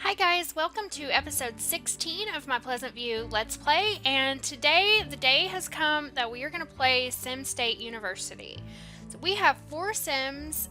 Hi guys, welcome to episode 16 of my Pleasantview Let's Play, and today the day has come that we are going to play Sim State University. So we have four Sims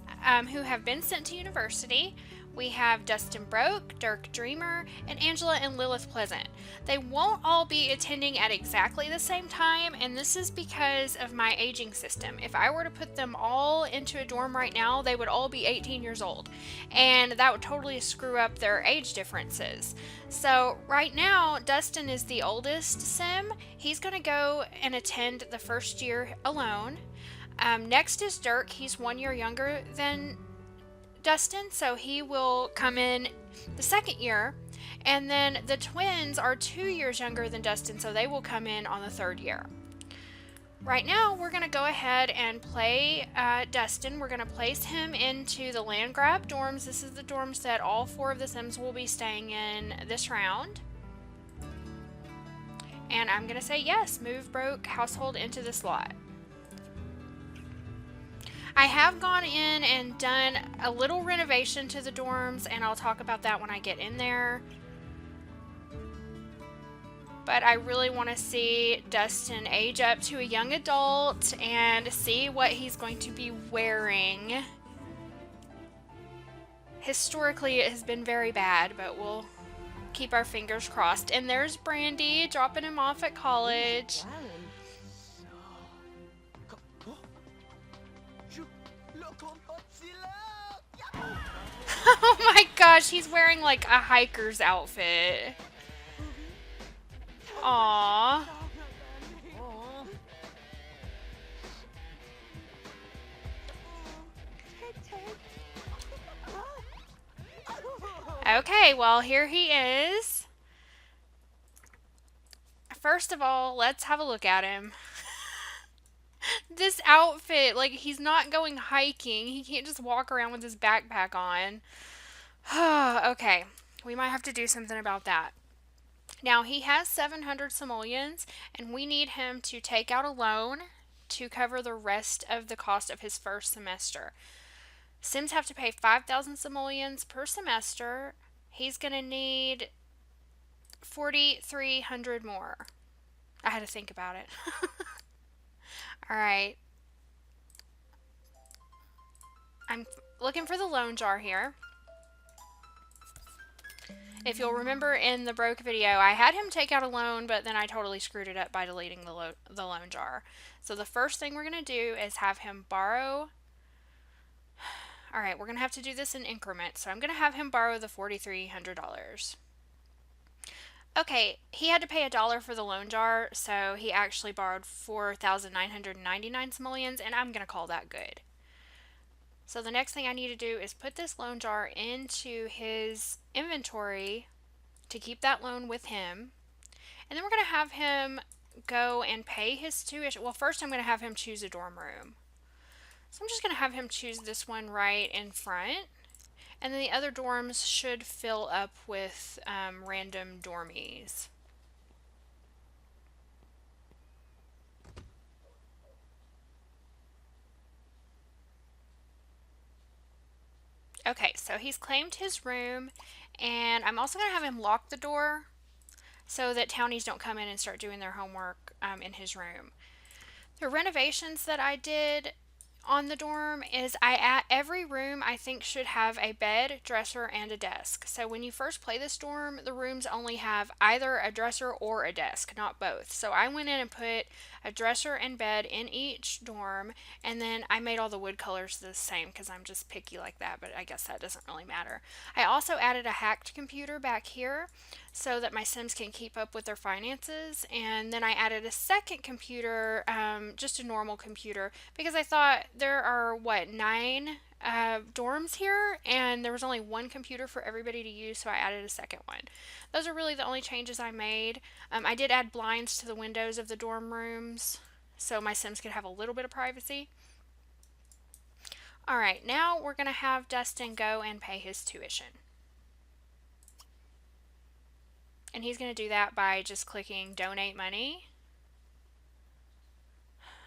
who have been sent to university. We have Dustin Broke, Dirk Dreamer, and Angela and Lilith Pleasant. They won't all be attending at exactly the same time, and this is because of my aging system. If I were to put them all into a dorm right now, they would all be 18 years old, and that would totally screw up their age differences. So right now, Dustin is the oldest Sim. He's going to go and attend the first year alone. Next is Dirk. He's 1 year younger than Dustin, so he will come in the second year. And then the twins are 2 years younger than Dustin, so they will come in on the third year. Right now, we're going to go ahead and play Dustin. We're going to place him into the land grab dorms. This is the dorms that all four of the Sims will be staying in this round. And I'm going to say yes, move broke household into this lot. I have gone in and done a little renovation to the dorms, and I'll talk about that when I get in there. But I really want to see Dustin age up to a young adult and see what he's going to be wearing. Historically, it has been very bad, but we'll keep our fingers crossed. And there's Brandy dropping him off at college. Oh my gosh, he's wearing like a hiker's outfit. Aww. Okay, well, here he is. First of all, let's have a look at him. This outfit, like, he's not going hiking. He can't just walk around with his backpack on. Okay, we might have to do something about that. Now, he has 700 simoleons, and we need him to take out a loan to cover the rest of the cost of his first semester. Sims have to pay 5,000 simoleons per semester. He's going to need 4,300 more. I had to think about it. All right. I'm looking for the loan jar here. If you'll remember in the broke video, I had him take out a loan, but then I totally screwed it up by deleting the loan jar. So the first thing we're going to do is have him borrow. All right, we're going to have to do this in increments. So I'm going to have him borrow the $4,300. Okay, he had to pay $1 for the loan jar, so he actually borrowed 4,999 simoleons, and I'm going to call that good. So the next thing I need to do is put this loan jar into his inventory to keep that loan with him. And then we're going to have him go and pay his tuition. Well, first I'm going to have him choose a dorm room. So I'm just going to have him choose this one right in front. And then the other dorms should fill up with random dormies. Okay, so he's claimed his room, and I'm also going to have him lock the door so that townies don't come in and start doing their homework in his room. The renovations that I did on the dorm is every room I think should have a bed, dresser, and a desk. So when you first play this dorm, the rooms only have either a dresser or a desk, not both. So I went in and put a dresser and bed in each dorm, and then I made all the wood colors the same because I'm just picky like that, but I guess that doesn't really matter. I also added a hacked computer back here so that my Sims can keep up with their finances, and then I added a second computer, just a normal computer, because I thought there are, what, 9 dorms here, and there was only one computer for everybody to use, so I added a second one. Those are really the only changes I made. I did add blinds to the windows of the dorm rooms, so my Sims could have a little bit of privacy. Alright, now we're going to have Dustin go and pay his tuition. And he's going to do that by just clicking donate money.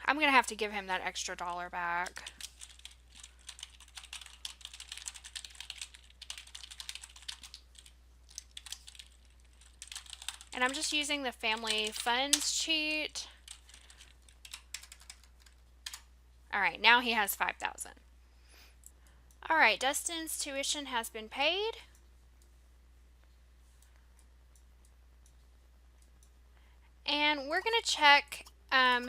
I'm going to have to give him that extra $1 back. And I'm just using the family funds cheat. All right, now he has 5,000. All right, Dustin's tuition has been paid. And we're going to check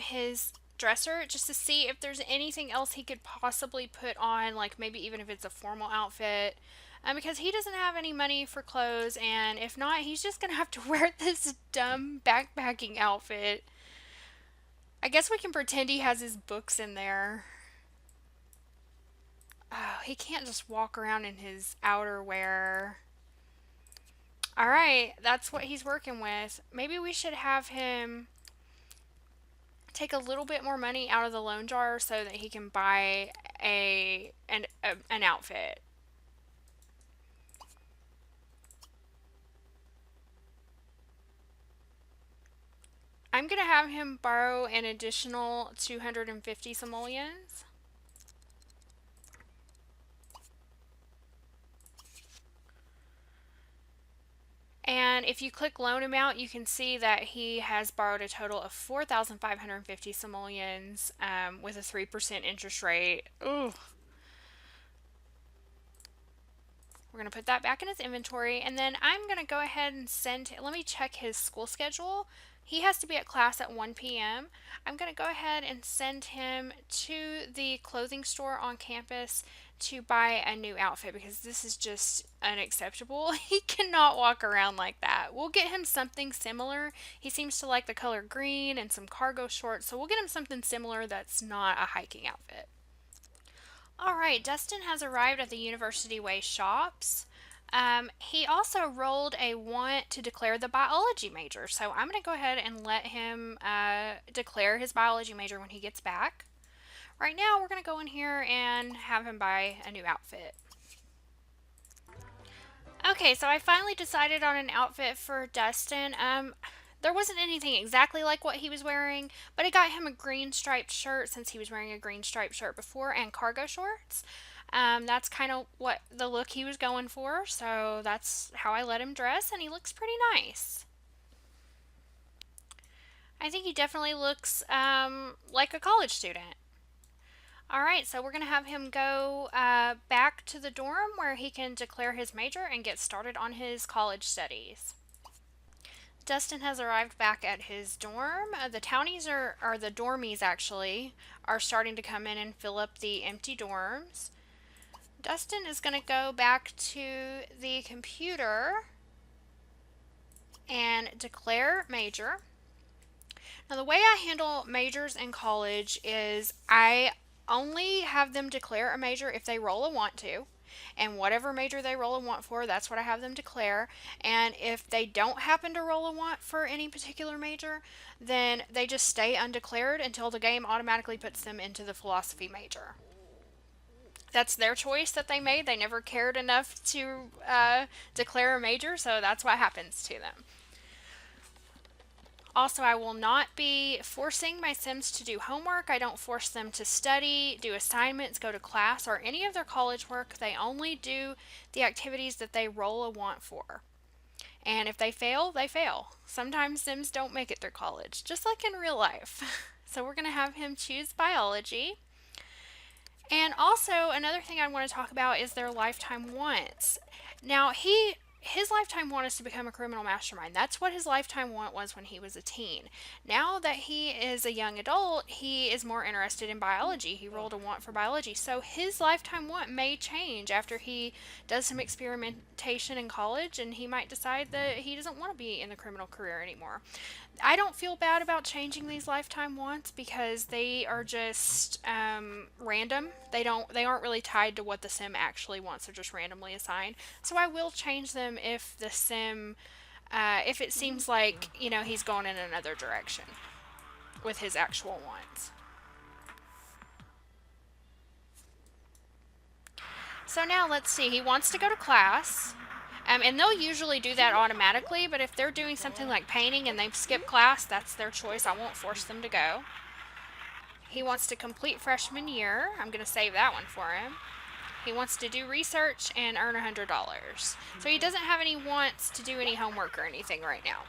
his dresser just to see if there's anything else he could possibly put on, like maybe even if it's a formal outfit. Because he doesn't have any money for clothes, and if not, he's just going to have to wear this dumb backpacking outfit. I guess we can pretend he has his books in there. Oh, he can't just walk around in his outerwear. Alright, that's what he's working with. Maybe we should have him take a little bit more money out of the loan jar so that he can buy an outfit. I'm going to have him borrow an additional 250 simoleons. And if you click loan amount, you can see that he has borrowed a total of 4,550 simoleons with a 3% interest rate. Ooh. We're going to put that back in his inventory, and then I'm going to go ahead and let me check his school schedule. He has to be at class at 1 p.m. I'm going to go ahead and send him to the clothing store on campus to buy a new outfit because this is just unacceptable. He cannot walk around like that. We'll get him something similar. He seems to like the color green and some cargo shorts, so we'll get him something similar that's not a hiking outfit. Alright, Dustin has arrived at the University Way shops. He also rolled a want to declare the biology major, so I'm going to go ahead and let him declare his biology major when he gets back. Right now, we're going to go in here and have him buy a new outfit. Okay, so I finally decided on an outfit for Dustin. There wasn't anything exactly like what he was wearing, but I got him a green striped shirt since he was wearing a green striped shirt before and cargo shorts. That's kind of what the look he was going for, so that's how I let him dress, and he looks pretty nice. I think he definitely looks like a college student. Alright, so we're going to have him go back to the dorm where he can declare his major and get started on his college studies. Dustin has arrived back at his dorm. The townies or the dormies actually, are starting to come in and fill up the empty dorms. Dustin is going to go back to the computer and declare major. Now the way I handle majors in college is I only have them declare a major if they roll a want to. And whatever major they roll a want for, that's what I have them declare. And if they don't happen to roll a want for any particular major, then they just stay undeclared until the game automatically puts them into the philosophy major. That's their choice that they made. They never cared enough to declare a major, so that's what happens to them. Also, I will not be forcing my Sims to do homework. I don't force them to study, do assignments, go to class, or any of their college work. They only do the activities that they roll a want for. And if they fail, they fail. Sometimes Sims don't make it through college, just like in real life. So we're going to have him choose biology. And also, another thing I want to talk about is their lifetime wants. Now, his lifetime want is to become a criminal mastermind. That's what his lifetime want was when he was a teen. Now that he is a young adult, he is more interested in biology. He rolled a want for biology. So his lifetime want may change after he does some experimentation in college, and he might decide that he doesn't want to be in the criminal career anymore. I don't feel bad about changing these lifetime wants because they are just random. They aren't really tied to what the sim actually wants. They're just randomly assigned. So I will change them if the sim, if it seems like he's going in another direction with his actual wants. So now let's see. He wants to go to class. And they'll usually do that automatically, but if they're doing something like painting and they've skipped class, that's their choice. I won't force them to go. He wants to complete freshman year. I'm going to save that one for him. He wants to do research and earn $100. So he doesn't have any wants to do any homework or anything right now.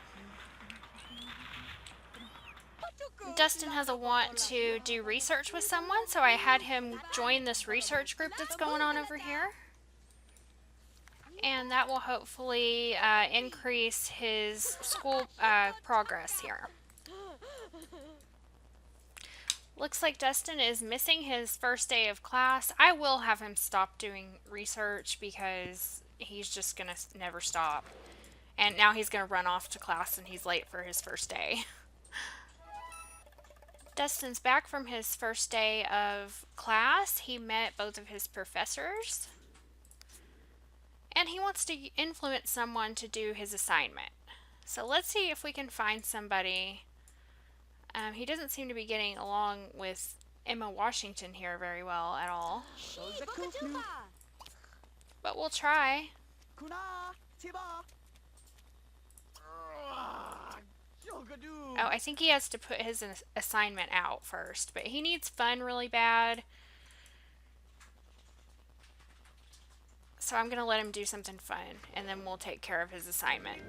Dustin has a want to do research with someone, so I had him join this research group that's going on over here. And that will hopefully increase his school progress here. Looks like Dustin is missing his first day of class. I will have him stop doing research because he's just going to never stop. And now he's going to run off to class and he's late for his first day. Dustin's back from his first day of class. He met both of his professors. And he wants to influence someone to do his assignment. So let's see if we can find somebody. He doesn't seem to be getting along with Emma Washington here very well at all. But we'll try. Oh, I think he has to put his assignment out first, but he needs fun really bad. So I'm going to let him do something fun, and then we'll take care of his assignment.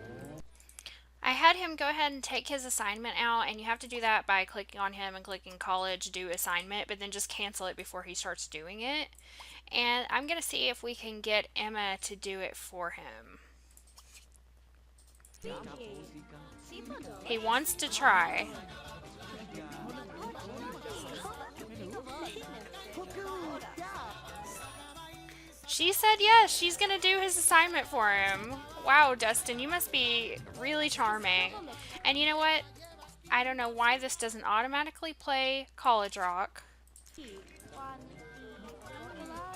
I had him go ahead and take his assignment out, and you have to do that by clicking on him and clicking college, do assignment, but then just cancel it before he starts doing it. And I'm going to see if we can get Emma to do it for him. He wants to try. She said yes, she's going to do his assignment for him. Wow, Dustin, you must be really charming. And you know what? I don't know why this doesn't automatically play College Rock.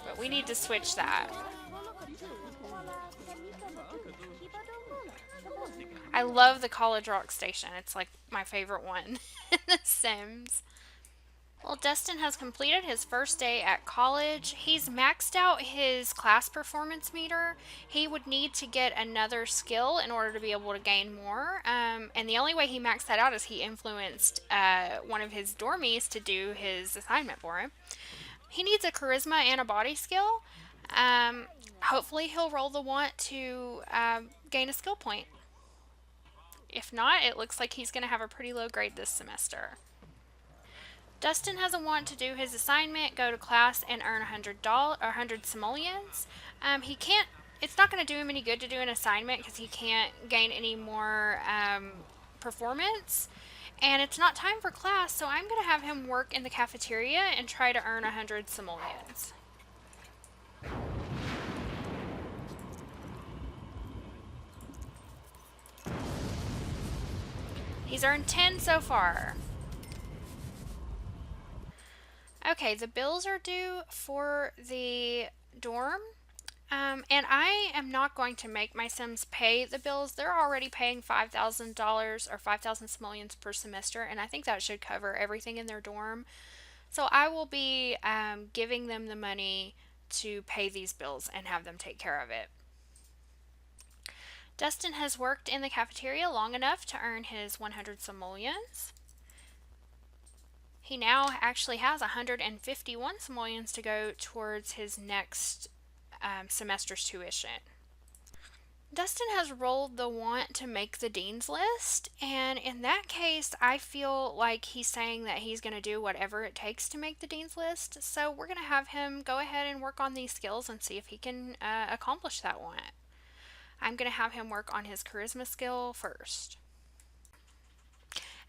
But we need to switch that. I love the College Rock station. It's like my favorite one in The Sims. Well, Dustin has completed his first day at college. He's maxed out his class performance meter. He would need to get another skill in order to be able to gain more. And the only way he maxed that out is he influenced one of his dormies to do his assignment for him. He needs a charisma and a body skill. Hopefully he'll roll the want to gain a skill point. If not, it looks like he's going to have a pretty low grade this semester. Dustin has a want to do his assignment, go to class, and earn $100 simoleons. He can't. It's not going to do him any good to do an assignment because he can't gain any more performance. And it's not time for class, so I'm going to have him work in the cafeteria and try to earn 100 simoleons. He's earned 10 so far. Okay, the bills are due for the dorm, and I am not going to make my Sims pay the bills. They're already paying $5,000 or 5,000 simoleons per semester, and I think that should cover everything in their dorm. So I will be giving them the money to pay these bills and have them take care of it. Dustin has worked in the cafeteria long enough to earn his 100 simoleons. He now actually has 151 simoleons to go towards his next semester's tuition. Dustin has rolled the want to make the dean's list, and in that case, I feel like he's saying that he's going to do whatever it takes to make the dean's list, so we're going to have him go ahead and work on these skills and see if he can accomplish that want. I'm going to have him work on his charisma skill first.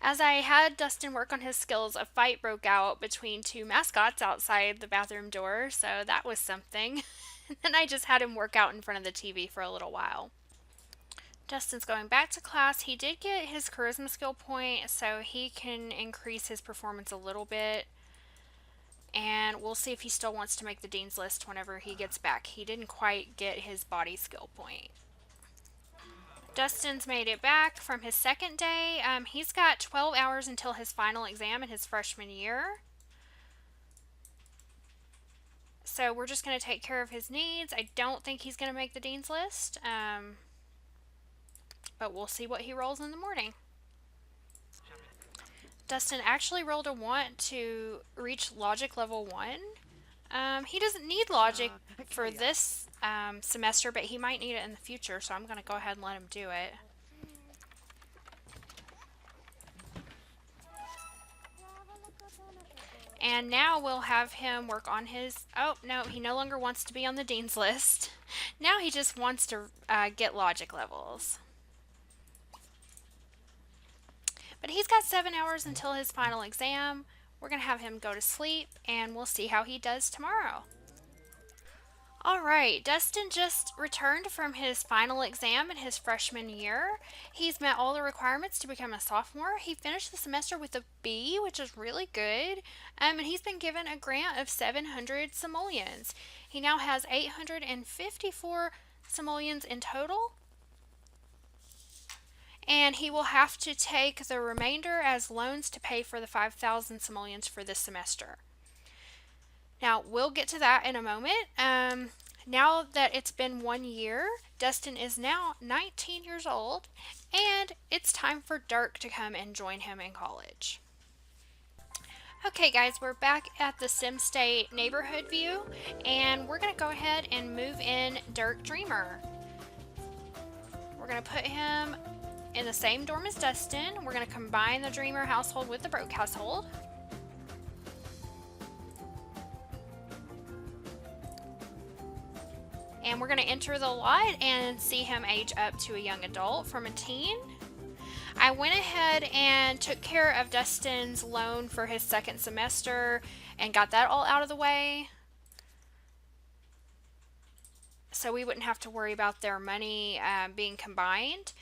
As I had Dustin work on his skills, a fight broke out between two mascots outside the bathroom door, so that was something. And then I just had him work out in front of the TV for a little while. Dustin's going back to class. He did get his charisma skill point, so he can increase his performance a little bit. And we'll see if he still wants to make the dean's list whenever he gets back. He didn't quite get his body skill point. Dustin's made it back from his second day. He's got 12 hours until his final exam in his freshman year. So we're just going to take care of his needs. I don't think he's going to make the dean's list. But we'll see what he rolls in the morning. Dustin actually rolled a want to reach logic level 1. He doesn't need logic for this semester, but he might need it in the future, so I'm going to go ahead and let him do it. And now we'll have him work on his, oh no, he no longer wants to be on the dean's list. Now he just wants to get logic levels. But he's got 7 hours until his final exam. We're going to have him go to sleep, and we'll see how he does tomorrow. All right, Dustin just returned from his final exam in his freshman year. He's met all the requirements to become a sophomore. He finished the semester with a B, which is really good. And he's been given a grant of 700 simoleons. He now has 854 simoleons in total. And he will have to take the remainder as loans to pay for the 5,000 simoleons for this semester. Now, we'll get to that in a moment. Now that it's been 1 year, Dustin is now 19 years old, and it's time for Dirk to come and join him in college. Okay guys, we're back at the Sim State neighborhood view, and we're going to go ahead and move in Dirk Dreamer. We're going to put him in the same dorm as Dustin. We're going to combine the Dreamer household with the Broke household. And we're going to enter the lot and see him age up to a young adult from a teen. I went ahead and took care of Dustin's loan for his second semester and got that all out of the way, so we wouldn't have to worry about their money being combined.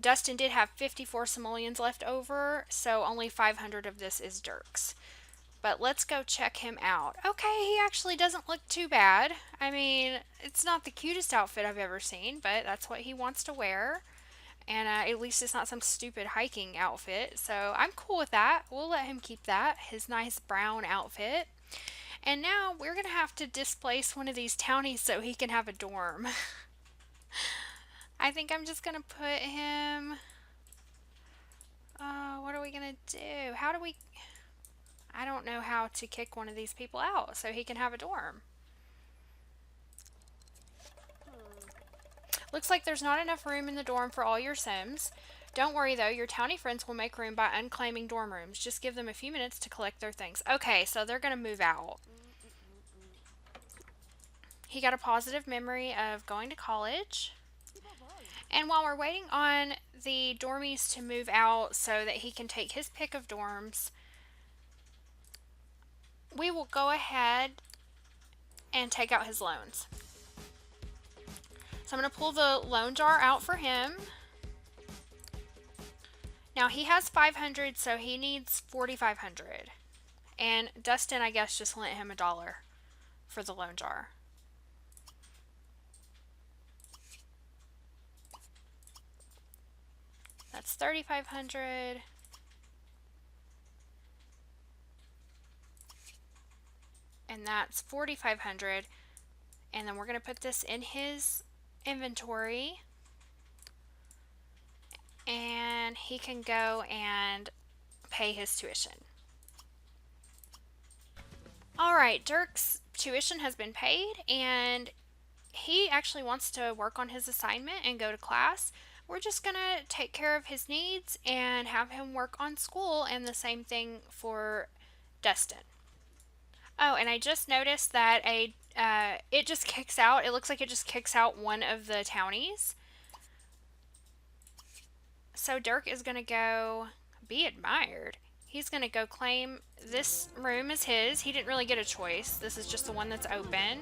Dustin did have 54 simoleons left over, so only 500 of this is Dirk's. But let's go check him out. Okay, he actually doesn't look too bad. I mean, it's not the cutest outfit I've ever seen, but that's what he wants to wear. And at least it's not some stupid hiking outfit. So I'm cool with that. We'll let him keep that, his nice brown outfit. And now we're going to have to displace one of these townies so he can have a dorm. I think I'm just going to put him... what are we going to do? How do we... I don't know how to kick one of these people out so he can have a dorm. Looks like there's not enough room in the dorm for all your Sims. Don't worry though, your townie friends will make room by unclaiming dorm rooms. Just give them a few minutes to collect their things. Okay, so they're going to move out. He got a positive memory of going to college. And while we're waiting on the dormies to move out so that he can take his pick of dorms, we will go ahead and take out his loans. So I'm going to pull the loan jar out for him. Now he has 500, so he needs 4,500. And Dustin, I guess, just lent him $1 for the loan jar. That's 3,500. And that's 4,500. And then we're going to put this in his inventory. And he can go and pay his tuition. Alright, Dirk's tuition has been paid, and he actually wants to work on his assignment and go to class. We're just going to take care of his needs and have him work on school, and the same thing for Dustin. Oh, and I just noticed that it just kicks out. It looks like it just kicks out one of the townies. So Dirk is going to go be admired. He's going to go claim this room as his. He didn't really get a choice. This is just the one that's open.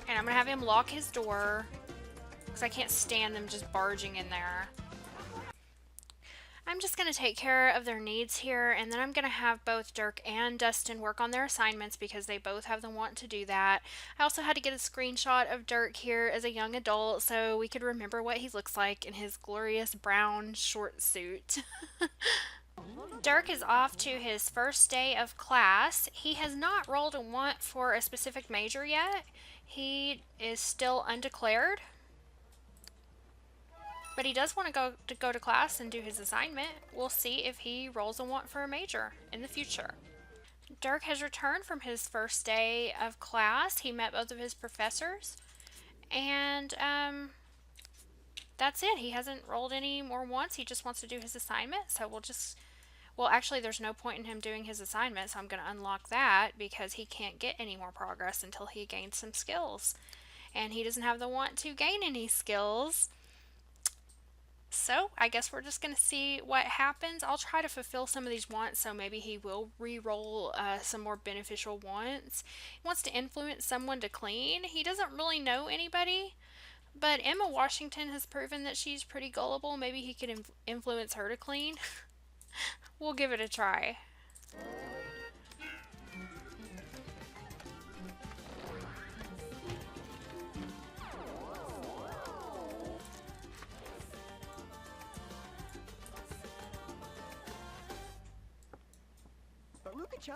And I'm going to have him lock his door because I can't stand them just barging in there. I'm just going to take care of their needs here, and then I'm going to have both Dirk and Dustin work on their assignments because they both have the want to do that. I also had to get a screenshot of Dirk here as a young adult so we could remember what he looks like in his glorious brown short suit. Dirk is off to his first day of class. He has not rolled a want for a specific major yet. He is still undeclared. But he does want to go to class and do his assignment. We'll see if he rolls a want for a major in the future. Dirk has returned from his first day of class. He met both of his professors. And that's it. He hasn't rolled any more wants. He just wants to do his assignment. So we'll just Well, actually, there's no point in him doing his assignment, so I'm going to unlock that because he can't get any more progress until he gains some skills. And he doesn't have the want to gain any skills. So, I guess we're just going to see what happens. I'll try to fulfill some of these wants, so maybe he will re-roll some more beneficial wants. He wants to influence someone to clean. He doesn't really know anybody, but Emma Washington has proven that she's pretty gullible. Maybe he could influence her to clean. We'll give it a try. Barukacho?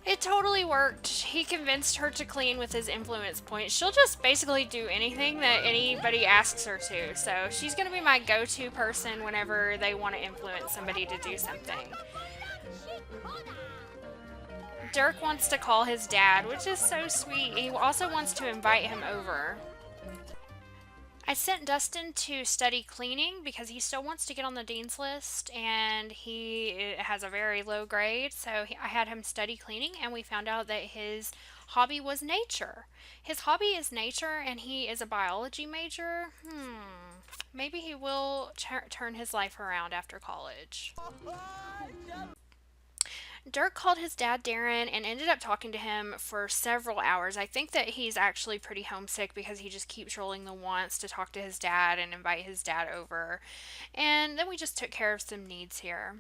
It totally worked. He convinced her to clean with his influence points. She'll just basically do anything that anybody asks her to. So she's going to be my go-to person whenever they want to influence somebody to do something. Dirk wants to call his dad, which is so sweet. He also wants to invite him over. I sent Dustin to study cleaning because he still wants to get on the dean's list and he has a very low grade. So I had him study cleaning and we found out that his hobby was nature. His hobby is nature and he is a biology major. Maybe he will turn his life around after college. Dirk called his dad Darren and ended up talking to him for several hours. I think that he's actually pretty homesick because he just keeps rolling the wants to talk to his dad and invite his dad over. And then we just took care of some needs here.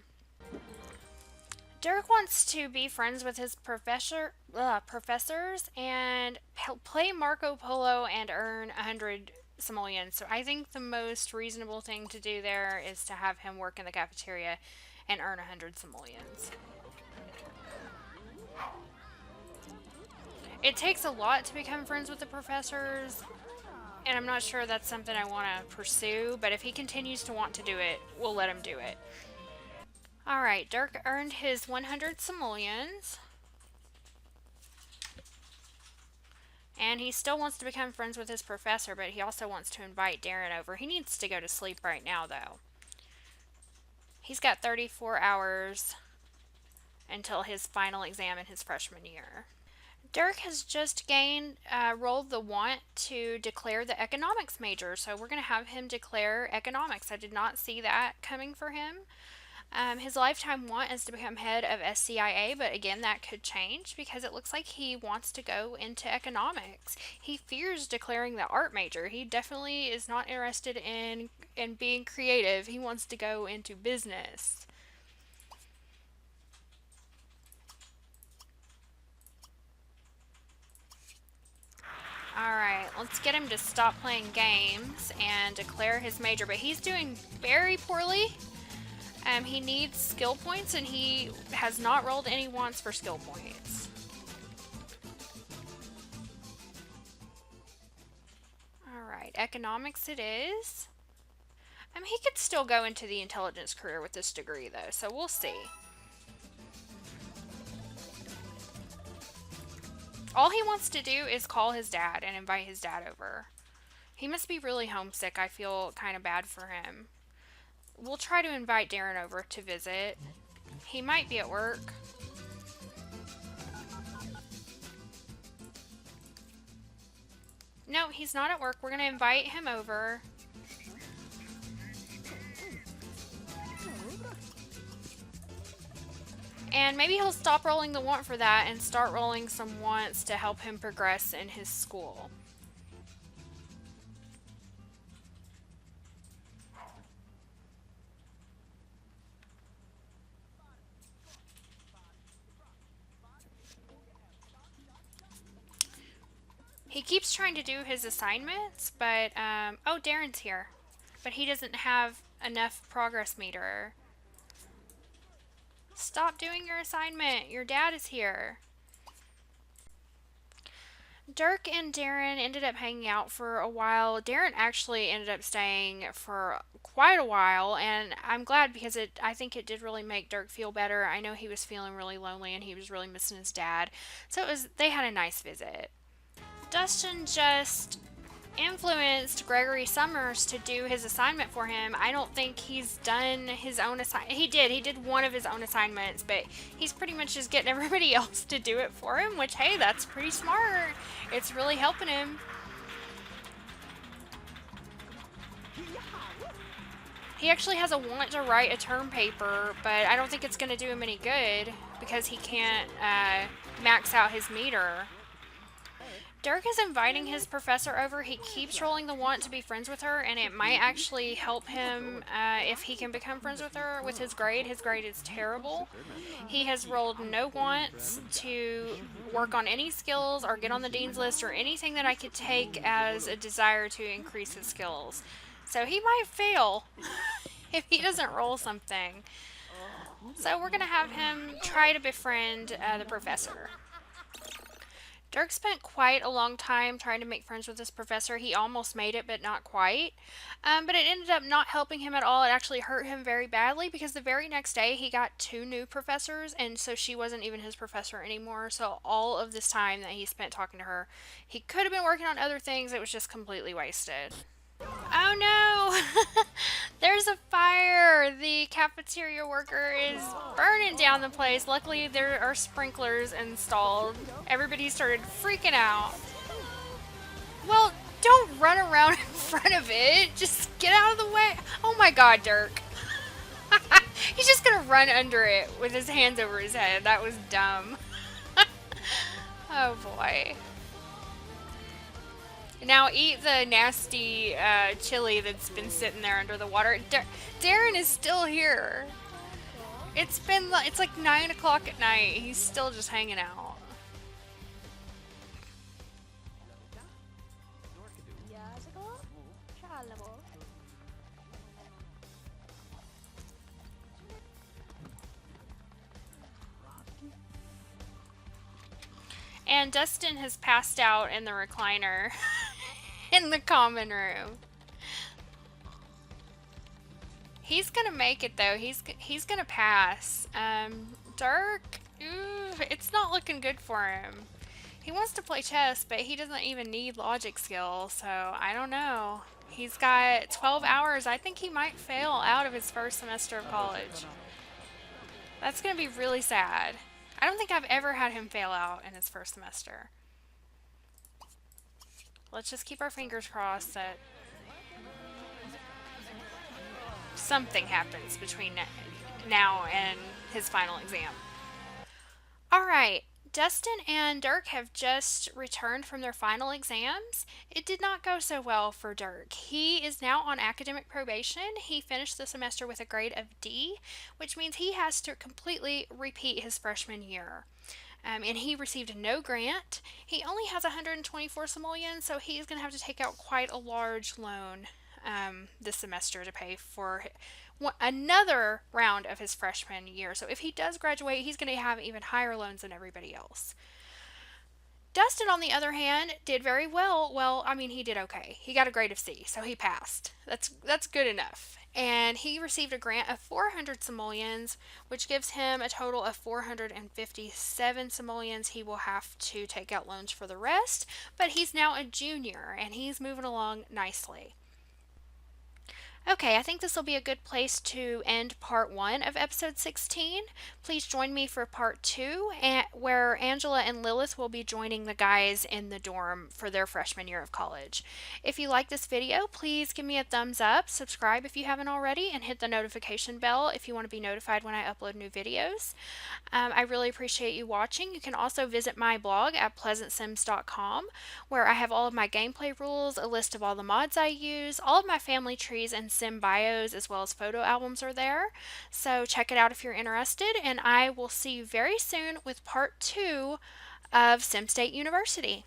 Dirk wants to be friends with his professors and play Marco Polo and earn 100 simoleons. So I think the most reasonable thing to do there is to have him work in the cafeteria and earn 100 simoleons. It takes a lot to become friends with the professors, and I'm not sure that's something I want to pursue, but if he continues to want to do it, we'll let him do it. Alright, Dirk earned his 100 simoleons. And he still wants to become friends with his professor, but he also wants to invite Darren over. He needs to go to sleep right now, though. He's got 34 hours until his final exam in his freshman year. Dirk has just rolled the want to declare the economics major, so we're going to have him declare economics. I did not see that coming for him. His lifetime want is to become head of SCIA, but again, that could change because it looks like he wants to go into economics. He fears declaring the art major. He definitely is not interested in being creative. He wants to go into business. Alright, let's get him to stop playing games and declare his major, but he's doing very poorly. He needs skill points and he has not rolled any wants for skill points. Alright, economics it is. He could still go into the intelligence career with this degree though, so we'll see. All he wants to do is call his dad and invite his dad over. He must be really homesick. I feel kind of bad for him. We'll try to invite Darren over to visit. He might be at work. No, he's not at work. We're going to invite him over. And maybe he'll stop rolling the want for that and start rolling some wants to help him progress in his school. He keeps trying to do his assignments, but, oh, Darren's here. But he doesn't have enough progress meter. Stop doing your assignment. Your dad is here. Dirk and Darren ended up hanging out for a while. Darren actually ended up staying for quite a while, and I'm glad because I think it did really make Dirk feel better. I know he was feeling really lonely and he was really missing his dad. So they had a nice visit. Dustin just influenced Gregory Summers to do his assignment for him. I don't think he's done his own assignment. He did one of his own assignments, but he's pretty much just getting everybody else to do it for him, which, hey, that's pretty smart. It's really helping him. He actually has a want to write a term paper, but I don't think it's going to do him any good because he can't max out his meter. Dirk is inviting his professor over. He keeps rolling the want to be friends with her, and it might actually help him if he can become friends with her with his grade. His grade is terrible. He has rolled no wants to work on any skills or get on the dean's list or anything that I could take as a desire to increase his skills. So he might fail if he doesn't roll something. So we're going to have him try to befriend the professor. Dirk spent quite a long time trying to make friends with this professor. He almost made it, but not quite. But it ended up not helping him at all. It actually hurt him very badly because the very next day he got two new professors, and so she wasn't even his professor anymore. So all of this time that he spent talking to her, he could have been working on other things. It was just completely wasted. Oh no! There's a fire! The cafeteria worker is burning down the place. Luckily, there are sprinklers installed. Everybody started freaking out. Well, don't run around in front of it. Just get out of the way. Oh my god, Dirk. He's just gonna run under it with his hands over his head. That was dumb. Oh boy. Now eat the nasty chili that's been sitting there under the water. Darren is still here. It's like 9 o'clock at night. He's still just hanging out. And Dustin has passed out in the recliner in the common room. He's gonna make it though. He's gonna pass. Dirk, it's not looking good for him. He wants to play chess, but he doesn't even need logic skill, so I don't know. He's got 12 hours. I think he might fail out of his first semester of college. That's gonna be really sad. I don't think I've ever had him fail out in his first semester. Let's just keep our fingers crossed that something happens between now and his final exam. Alright, Dustin and Dirk have just returned from their final exams. It did not go so well for Dirk. He is now on academic probation. He finished the semester with a grade of D, which means he has to completely repeat his freshman year. And he received no grant. He only has 124 simoleons, so he's going to have to take out quite a large loan this semester to pay for another round of his freshman year. So if he does graduate, he's going to have even higher loans than everybody else. Dustin, on the other hand, did very well. Well, I mean, he did okay. He got a grade of C, so he passed. That's good enough. And he received a grant of 400 simoleons, which gives him a total of 457 simoleons. He will have to take out loans for the rest, but he's now a junior, and he's moving along nicely. Okay, I think this will be a good place to end part 1 of episode 16. Please join me for part 2, where Angela and Lilith will be joining the guys in the dorm for their freshman year of college. If you like this video, please give me a thumbs up, subscribe if you haven't already, and hit the notification bell if you want to be notified when I upload new videos. I really appreciate you watching. You can also visit my blog at PleasantSims.com, where I have all of my gameplay rules, a list of all the mods I use, all of my family trees and sim bios, as well as photo albums are there. So check it out if you're interested, and I will see you very soon with part 2 of Sim State University.